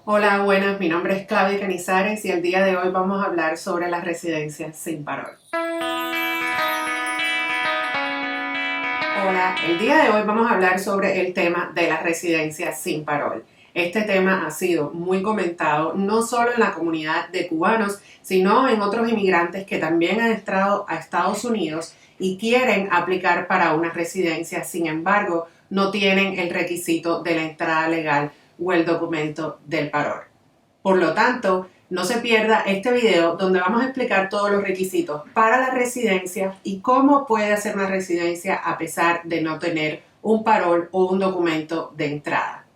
Hola, buenas, mi nombre es Claudia Canizares y el día de hoy vamos a hablar sobre las residencias sin parol. Hola, el día de hoy vamos a hablar sobre el tema de las residencias sin parol. Este tema ha sido muy comentado no solo en la comunidad de cubanos, sino en otros inmigrantes que también han entrado a Estados Unidos y quieren aplicar para una residencia, sin embargo, no tienen el requisito de la entrada legal o el documento del parol. Por lo tanto, no se pierda este video donde vamos a explicar todos los requisitos para la residencia y cómo puede hacer una residencia a pesar de no tener un parol o un documento de entrada.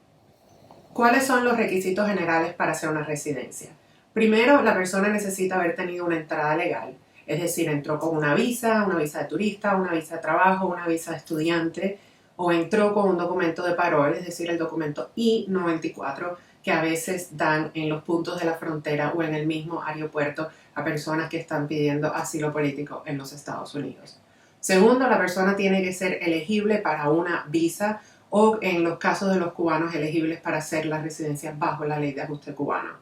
¿Cuáles son los requisitos generales para hacer una residencia? Primero, la persona necesita haber tenido una entrada legal, es decir, entró con una visa de turista, una visa de trabajo, una visa de estudiante, o entró con un documento de parol, es decir, el documento I-94, que a veces dan en los puntos de la frontera o en el mismo aeropuerto a personas que están pidiendo asilo político en los Estados Unidos. Segundo, la persona tiene que ser elegible para una visa o en los casos de los cubanos elegibles para hacer las residencias bajo la ley de ajuste cubano.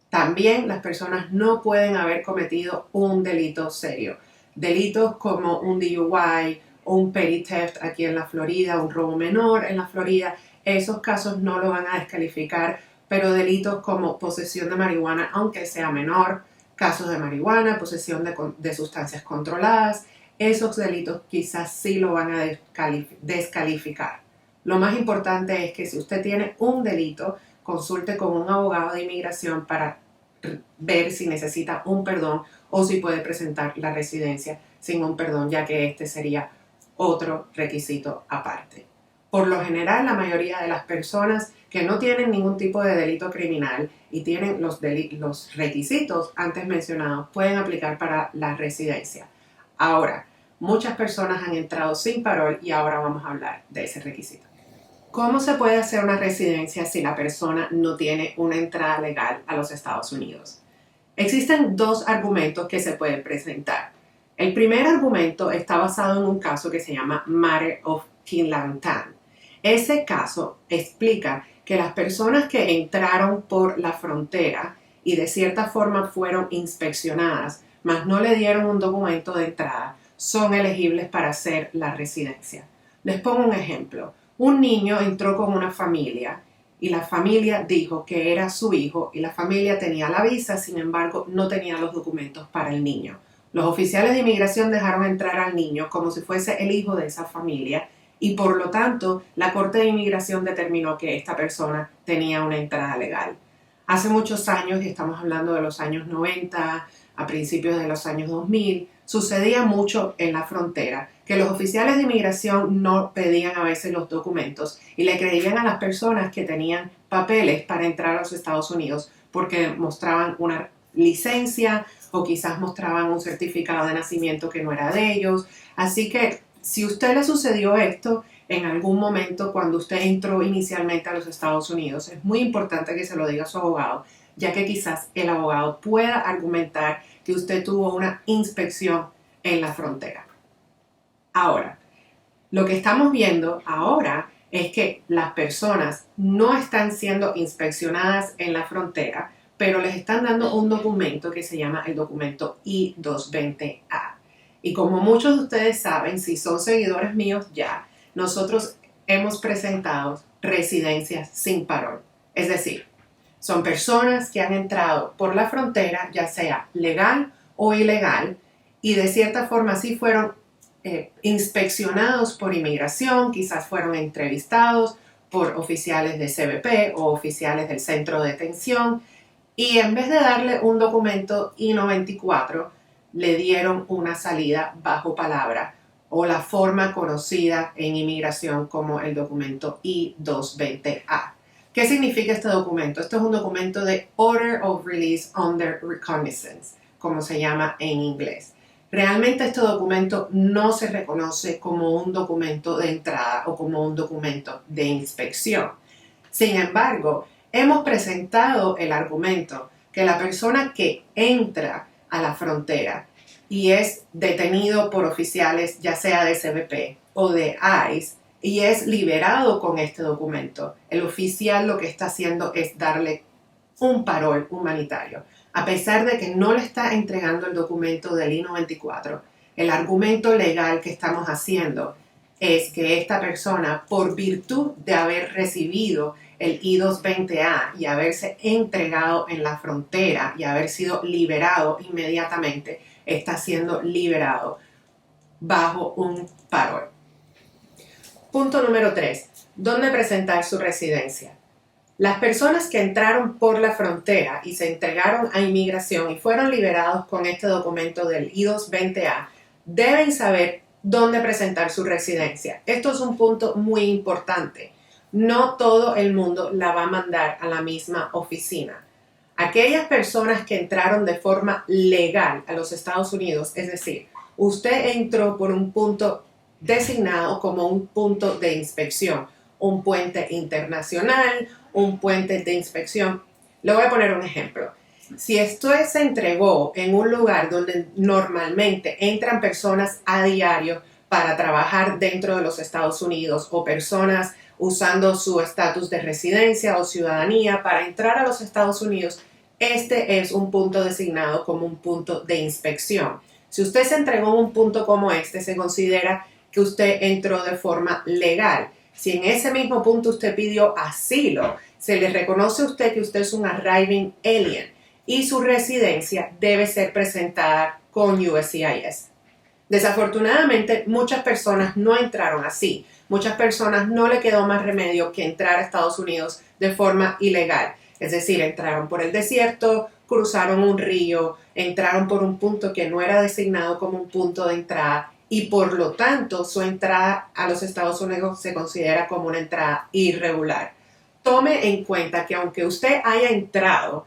También las personas no pueden haber cometido un delito serio. Delitos como un DUI o un petty theft aquí en la Florida, un robo menor en la Florida, esos casos no lo van a descalificar, pero delitos como posesión de marihuana, aunque sea menor, casos de marihuana, posesión de sustancias controladas, esos delitos quizás sí lo van a descalificar. Lo más importante es que si usted tiene un delito, consulte con un abogado de inmigración para ver si necesita un perdón o si puede presentar la residencia sin un perdón, ya que este sería otro requisito aparte. Por lo general, la mayoría de las personas que no tienen ningún tipo de delito criminal y tienen los requisitos antes mencionados pueden aplicar para la residencia. Ahora, muchas personas han entrado sin parol y ahora vamos a hablar de ese requisito. ¿Cómo se puede hacer una residencia si la persona no tiene una entrada legal a los Estados Unidos? Existen dos argumentos que se pueden presentar. El primer argumento está basado en un caso que se llama Matter of Kelantan. Ese caso explica que las personas que entraron por la frontera y de cierta forma fueron inspeccionadas, mas no le dieron un documento de entrada, son elegibles para hacer la residencia. Les pongo un ejemplo. Un niño entró con una familia y la familia dijo que era su hijo y la familia tenía la visa, sin embargo no tenía los documentos para el niño. Los oficiales de inmigración dejaron entrar al niño como si fuese el hijo de esa familia y por lo tanto la Corte de Inmigración determinó que esta persona tenía una entrada legal. Hace muchos años, y estamos hablando de los años 90, a principios de los años 2000, sucedía mucho en la frontera que los oficiales de inmigración no pedían a veces los documentos y le creían a las personas que tenían papeles para entrar a los Estados Unidos porque mostraban una licencia o quizás mostraban un certificado de nacimiento que no era de ellos. Así que si a usted le sucedió esto en algún momento cuando usted entró inicialmente a los Estados Unidos, es muy importante que se lo diga a su abogado, ya que quizás el abogado pueda argumentar que usted tuvo una inspección en la frontera. Ahora, lo que estamos viendo ahora es que las personas no están siendo inspeccionadas en la frontera, pero les están dando un documento que se llama el documento I-220A. Y como muchos de ustedes saben, si son seguidores míos ya, nosotros hemos presentado residencias sin parol. Es decir, son personas que han entrado por la frontera, ya sea legal o ilegal, y de cierta forma sí fueron inspeccionados por inmigración, quizás fueron entrevistados por oficiales de CBP o oficiales del centro de detención, y en vez de darle un documento I-94, le dieron una salida bajo palabra o la forma conocida en inmigración como el documento I-220A. ¿Qué significa este documento? Esto es un documento de Order of Release Under Reconnaissance, como se llama en inglés. Realmente este documento no se reconoce como un documento de entrada o como un documento de inspección. Sin embargo, hemos presentado el argumento que la persona que entra a la frontera y es detenido por oficiales ya sea de CBP o de ICE y es liberado con este documento. El oficial lo que está haciendo es darle un parol humanitario. A pesar de que no le está entregando el documento del I-94, el argumento legal que estamos haciendo es que esta persona, por virtud de haber recibido el I-220A y haberse entregado en la frontera y haber sido liberado inmediatamente, está siendo liberado bajo un parol. Punto número 3. ¿Dónde presentar su residencia? Las personas que entraron por la frontera y se entregaron a inmigración y fueron liberados con este documento del I-220A deben saber dónde presentar su residencia. Esto es un punto muy importante. No todo el mundo la va a mandar a la misma oficina. Aquellas personas que entraron de forma legal a los Estados Unidos, es decir, usted entró por un punto designado como un punto de inspección, un puente internacional, un puente de inspección. Le voy a poner un ejemplo. Si esto se entregó en un lugar donde normalmente entran personas a diario para trabajar dentro de los Estados Unidos o personas usando su estatus de residencia o ciudadanía para entrar a los Estados Unidos, este es un punto designado como un punto de inspección. Si usted se entregó en un punto como este, se considera que usted entró de forma legal. Si en ese mismo punto usted pidió asilo, se le reconoce a usted que usted es un arriving alien y su residencia debe ser presentada con USCIS. Desafortunadamente, muchas personas no entraron así. Muchas personas no le quedó más remedio que entrar a Estados Unidos de forma ilegal. Es decir, entraron por el desierto, cruzaron un río, entraron por un punto que no era designado como un punto de entrada y por lo tanto su entrada a los Estados Unidos se considera como una entrada irregular. Tome en cuenta que aunque usted haya entrado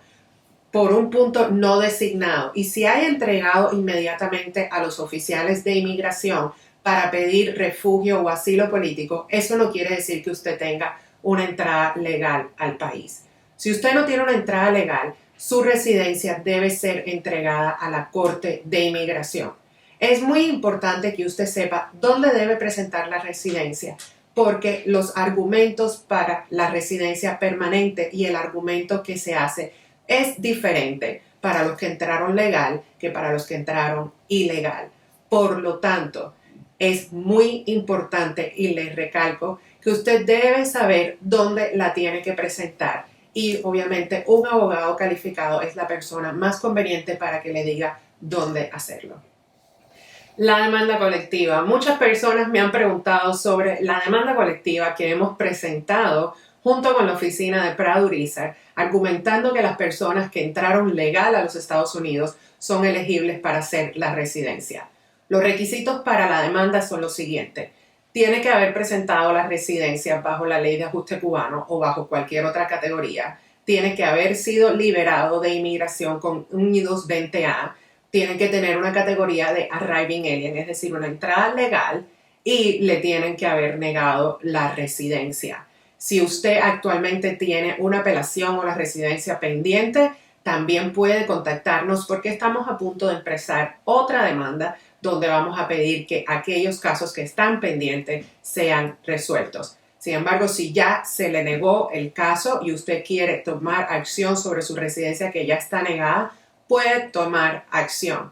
por un punto no designado y se haya entregado inmediatamente a los oficiales de inmigración para pedir refugio o asilo político, eso no quiere decir que usted tenga una entrada legal al país. Si usted no tiene una entrada legal, su residencia debe ser entregada a la Corte de Inmigración. Es muy importante que usted sepa dónde debe presentar la residencia, porque los argumentos para la residencia permanente y el argumento que se hace es diferente para los que entraron legal que para los que entraron ilegal. Por lo tanto, es muy importante y les recalco que usted debe saber dónde la tiene que presentar y obviamente un abogado calificado es la persona más conveniente para que le diga dónde hacerlo. La demanda colectiva. Muchas personas me han preguntado sobre la demanda colectiva que hemos presentado junto con la oficina de Prado Urizar, argumentando que las personas que entraron legal a los Estados Unidos son elegibles para hacer la residencia. Los requisitos para la demanda son los siguientes. Tiene que haber presentado la residencia bajo la ley de ajuste cubano o bajo cualquier otra categoría. Tiene que haber sido liberado de inmigración con un I-220A. Tiene que tener una categoría de arriving alien, es decir, una entrada legal, y le tienen que haber negado la residencia. Si usted actualmente tiene una apelación o la residencia pendiente, también puede contactarnos porque estamos a punto de empezar otra demanda donde vamos a pedir que aquellos casos que están pendientes sean resueltos. Sin embargo, si ya se le negó el caso y usted quiere tomar acción sobre su residencia que ya está negada, puede tomar acción.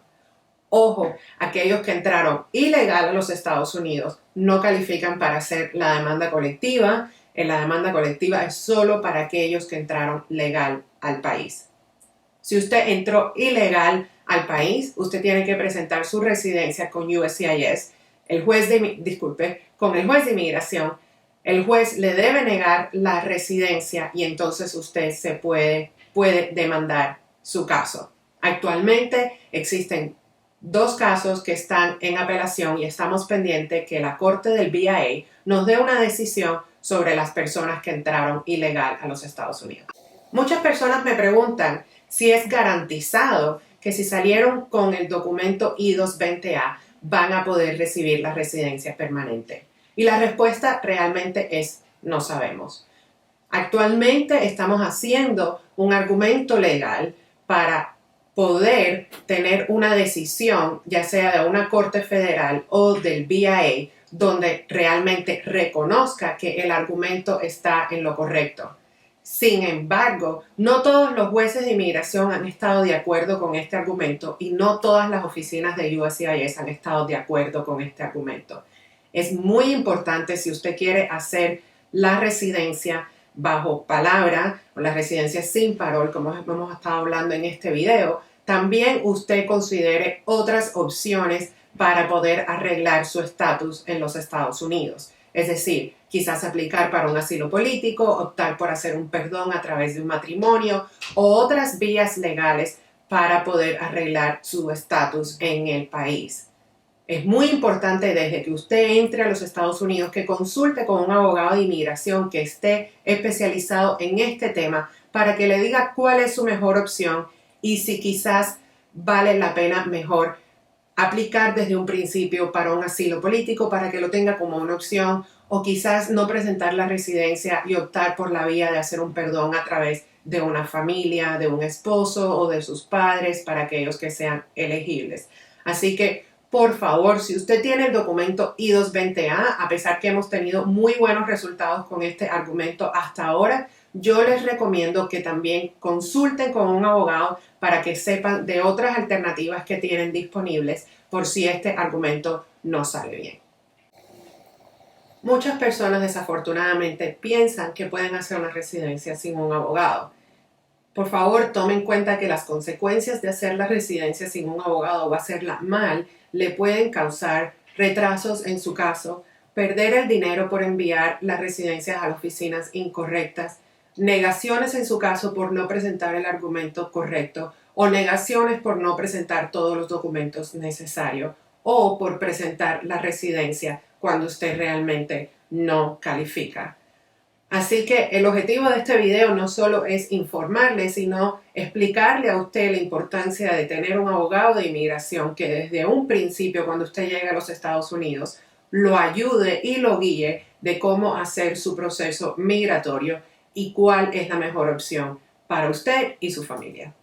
Ojo, aquellos que entraron ilegal a los Estados Unidos no califican para hacer la demanda colectiva. La demanda colectiva es solo para aquellos que entraron legal al país. Si usted entró ilegal al país, usted tiene que presentar su residencia con USCIS, con el juez de inmigración. El juez le debe negar la residencia y entonces usted se puede demandar su caso. Actualmente existen 2 casos que están en apelación y estamos pendientes que la Corte del BIA nos dé una decisión sobre las personas que entraron ilegal a los Estados Unidos. Muchas personas me preguntan si es garantizado que si salieron con el documento I-220A van a poder recibir la residencia permanente. Y la respuesta realmente es no sabemos. Actualmente estamos haciendo un argumento legal para poder tener una decisión, ya sea de una corte federal o del BIA, donde realmente reconozca que el argumento está en lo correcto. Sin embargo, no todos los jueces de inmigración han estado de acuerdo con este argumento y no todas las oficinas de USCIS han estado de acuerdo con este argumento. Es muy importante, si usted quiere hacer la residencia bajo palabra o la residencia sin parol, como hemos estado hablando en este video, también usted considere otras opciones para poder arreglar su estatus en los Estados Unidos. Es decir, quizás aplicar para un asilo político, optar por hacer un perdón a través de un matrimonio o otras vías legales para poder arreglar su estatus en el país. Es muy importante desde que usted entre a los Estados Unidos que consulte con un abogado de inmigración que esté especializado en este tema para que le diga cuál es su mejor opción y si quizás vale la pena mejor aplicar desde un principio para un asilo político para que lo tenga como una opción o quizás no presentar la residencia y optar por la vía de hacer un perdón a través de una familia, de un esposo o de sus padres para aquellos que sean elegibles. Así que, por favor, si usted tiene el documento I-220A, a pesar que hemos tenido muy buenos resultados con este argumento hasta ahora, yo les recomiendo que también consulten con un abogado para que sepan de otras alternativas que tienen disponibles por si este argumento no sale bien. Muchas personas desafortunadamente piensan que pueden hacer una residencia sin un abogado. Por favor, tomen en cuenta que las consecuencias de hacer la residencia sin un abogado o hacerla mal le pueden causar retrasos en su caso, perder el dinero por enviar las residencias a las oficinas incorrectas, negaciones en su caso por no presentar el argumento correcto o negaciones por no presentar todos los documentos necesarios o por presentar la residencia cuando usted realmente no califica. Así que el objetivo de este video no solo es informarle, sino explicarle a usted la importancia de tener un abogado de inmigración que desde un principio, cuando usted llegue a los Estados Unidos, lo ayude y lo guíe de cómo hacer su proceso migratorio y cuál es la mejor opción para usted y su familia.